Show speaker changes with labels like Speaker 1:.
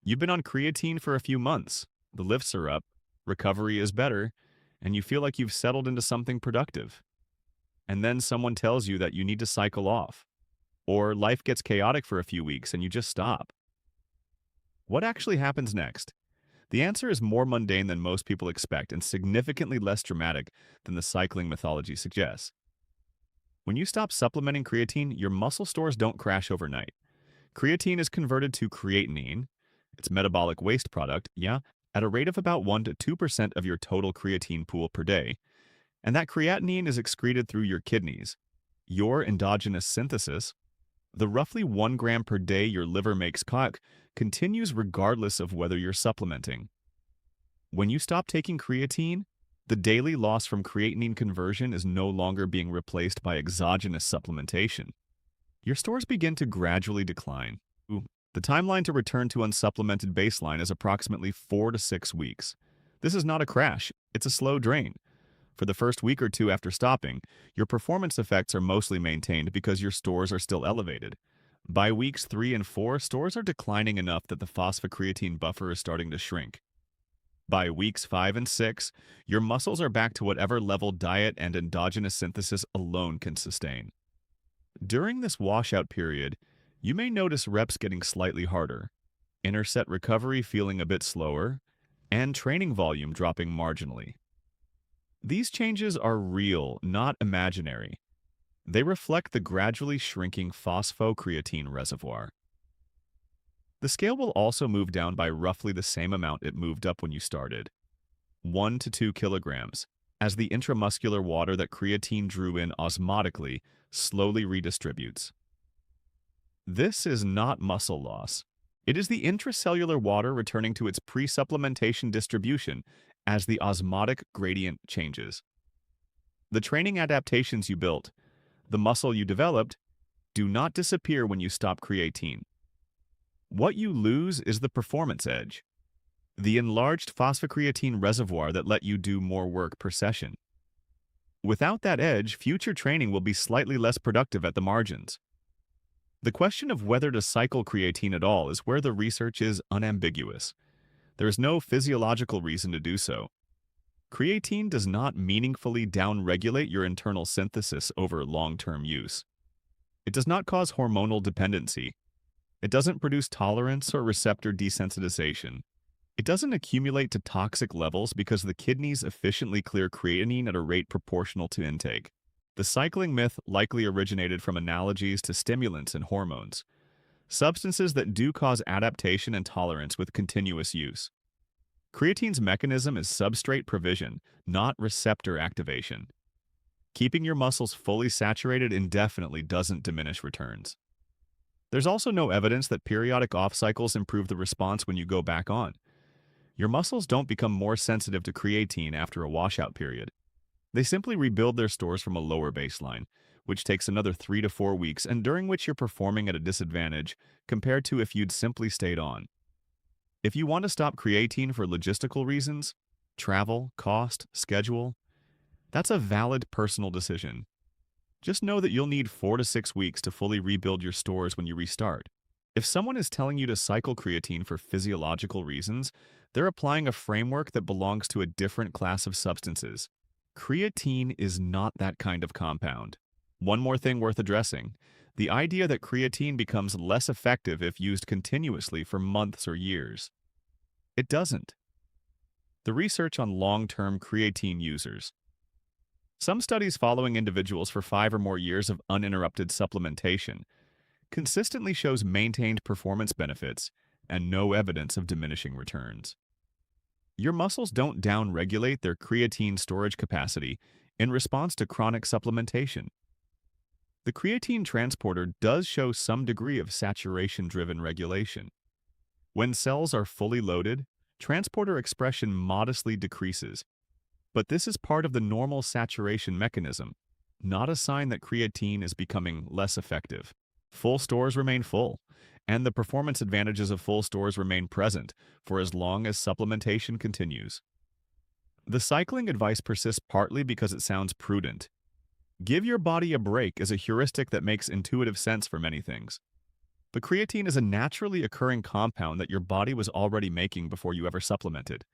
Speaker 1: You've been on creatine for a few months, the lifts are up, recovery is better, and you feel like you've settled into something productive. And then someone tells you that you need to cycle off, or life gets chaotic for a few weeks and you just stop. What actually happens next? The answer is more mundane than most people expect and significantly less dramatic than the cycling mythology suggests. When you stop supplementing creatine, your muscle stores don't crash overnight. Creatine is converted to creatinine, its metabolic waste product, yeah, at a rate of about 1 to 2% of your total creatine pool per day, and that creatinine is excreted through your kidneys. Your endogenous synthesis, the roughly 1 gram per day your liver makes continues regardless of whether you're supplementing. When you stop taking creatine, the daily loss from creatinine conversion is no longer being replaced by exogenous supplementation. Your stores begin to gradually decline. The timeline to return to unsupplemented baseline is approximately 4 to 6 weeks. This is not a crash, it's a slow drain. For the first week or two after stopping, your performance effects are mostly maintained because your stores are still elevated. By weeks 3 and 4, stores are declining enough that the phosphocreatine buffer is starting to shrink. By weeks 5 and 6, your muscles are back to whatever level diet and endogenous synthesis alone can sustain. During this washout period, you may notice reps getting slightly harder, interset recovery feeling a bit slower, and training volume dropping marginally. These changes are real, not imaginary. They reflect the gradually shrinking phosphocreatine reservoir. The scale will also move down by roughly the same amount it moved up when you started, 1 to 2 kilograms, as the intramuscular water that creatine drew in osmotically slowly redistributes. This is not muscle loss. It is the intracellular water returning to its pre-supplementation distribution as the osmotic gradient changes. The training adaptations you built, the muscle you developed, do not disappear when you stop creatine. What you lose is the performance edge, the enlarged phosphocreatine reservoir that let you do more work per session. Without that edge, future training will be slightly less productive at the margins. The question of whether to cycle creatine at all is where the research is unambiguous. There is no physiological reason to do so. Creatine does not meaningfully downregulate your internal synthesis over long-term use. It does not cause hormonal dependency. It doesn't produce tolerance or receptor desensitization. It doesn't accumulate to toxic levels because the kidneys efficiently clear creatinine at a rate proportional to intake. The cycling myth likely originated from analogies to stimulants and hormones, substances that do cause adaptation and tolerance with continuous use. Creatine's mechanism is substrate provision, not receptor activation. Keeping your muscles fully saturated indefinitely doesn't diminish returns. There's also no evidence that periodic off cycles improve the response when you go back on. Your muscles don't become more sensitive to creatine after a washout period. They simply rebuild their stores from a lower baseline, which takes another 3 to 4 weeks and during which you're performing at a disadvantage compared to if you'd simply stayed on. If you want to stop creatine for logistical reasons, travel, cost, schedule, that's a valid personal decision. Just know that you'll need 4 to 6 weeks to fully rebuild your stores when you restart. If someone is telling you to cycle creatine for physiological reasons, they're applying a framework that belongs to a different class of substances. Creatine is not that kind of compound. One more thing worth addressing: the idea that creatine becomes less effective if used continuously for months or years. It doesn't. The research on long-term creatine users. Some studies following individuals for 5 or more years of uninterrupted supplementation consistently shows maintained performance benefits and no evidence of diminishing returns. Your muscles don't downregulate their creatine storage capacity in response to chronic supplementation. The creatine transporter does show some degree of saturation-driven regulation. When cells are fully loaded, transporter expression modestly decreases, but this is part of the normal saturation mechanism, not a sign that creatine is becoming less effective. Full stores remain full, and the performance advantages of full stores remain present for as long as supplementation continues. The cycling advice persists partly because it sounds prudent. Give your body a break is a heuristic that makes intuitive sense for many things. But creatine is a naturally occurring compound that your body was already making before you ever supplemented.